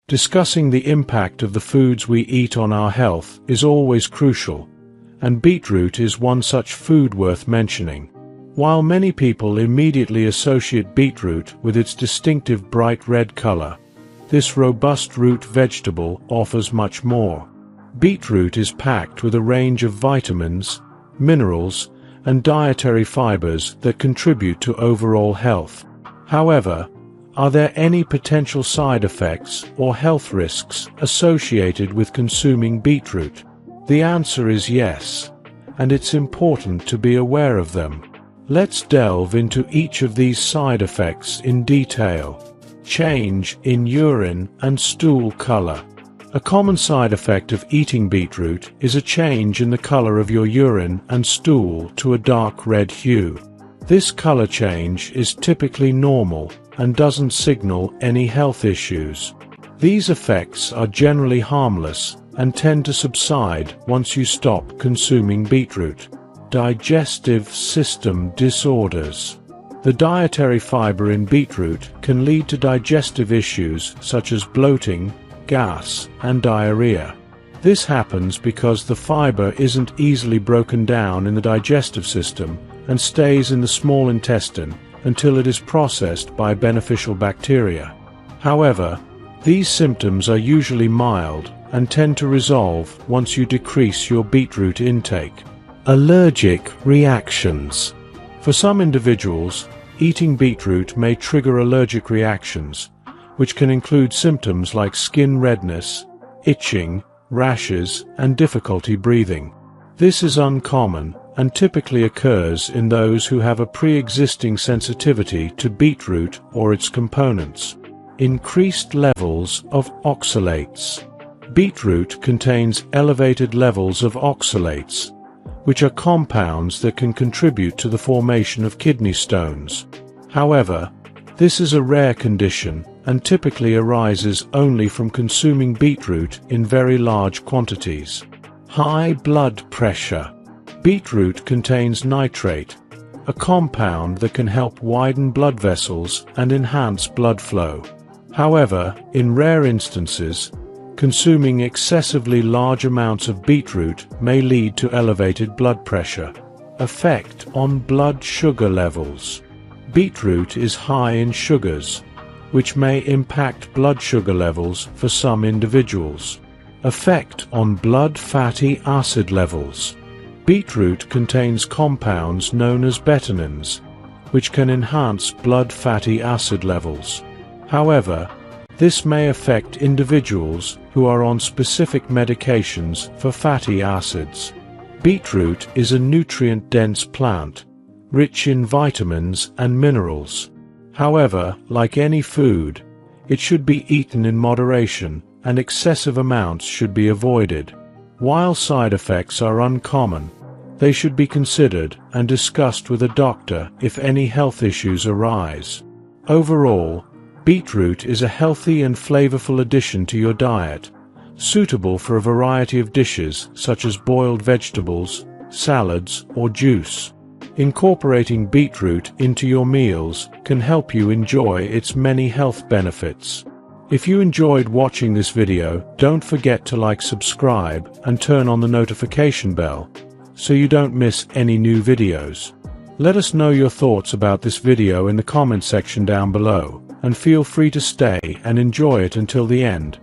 Discussing the impact of the foods we eat on our health is always crucial, and beetroot is one such food worth mentioning. While many people immediately associate beetroot with its distinctive bright red color, this robust root vegetable offers much more. Beetroot is packed with a range of vitamins, minerals, and dietary fibers that contribute to overall health. However, are there any potential side effects or health risks associated with consuming beetroot? The answer is yes, and it's important to be aware of them. Let's delve into each of these side effects in detail. Change in urine and stool color. A common side effect of eating beetroot is a change in the color of your urine and stool to a dark red hue. This color change is typically normal and doesn't signal any health issues. These effects are generally harmless and tend to subside once you stop consuming beetroot. Digestive system disorders. The dietary fiber in beetroot can lead to digestive issues such as bloating, gas, and diarrhea. This happens because the fiber isn't easily broken down in the digestive system and stays in the small intestine until it is processed by beneficial bacteria. However, these symptoms are usually mild and tend to resolve once you decrease your beetroot intake. Allergic reactions. For some individuals, eating beetroot may trigger allergic reactions, which can include symptoms like skin redness, itching, rashes, and difficulty breathing. This is uncommon and typically occurs in those who have a pre-existing sensitivity to beetroot or its components. Increased levels of oxalates. Beetroot contains elevated levels of oxalates, which are compounds that can contribute to the formation of kidney stones. However, this is a rare condition and typically arises only from consuming beetroot in very large quantities. High blood pressure. Beetroot contains nitrate, a compound that can help widen blood vessels and enhance blood flow. However, in rare instances, consuming excessively large amounts of beetroot may lead to elevated blood pressure. Effect on blood sugar levels. Beetroot is high in sugars, which may impact blood sugar levels for some individuals. Effect on blood fatty acid levels. Beetroot contains compounds known as bettanins, which can enhance blood fatty acid levels. However, this may affect individuals who are on specific medications for fatty acids. Beetroot is a nutrient-dense plant, rich in vitamins and minerals. However, like any food, it should be eaten in moderation, and excessive amounts should be avoided. While side effects are uncommon, they should be considered and discussed with a doctor if any health issues arise. Overall, beetroot is a healthy and flavorful addition to your diet, suitable for a variety of dishes such as boiled vegetables, salads, or juice. Incorporating beetroot into your meals can help you enjoy its many health benefits. If you enjoyed watching this video, don't forget to like, subscribe, and turn on the notification bell, so you don't miss any new videos. Let us know your thoughts about this video in the comment section down below, and feel free to stay and enjoy it until the end.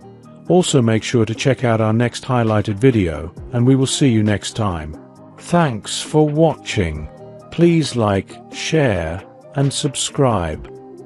Also make sure to check out our next highlighted video, and we will see you next time. Thanks for watching. Please like, share, and subscribe.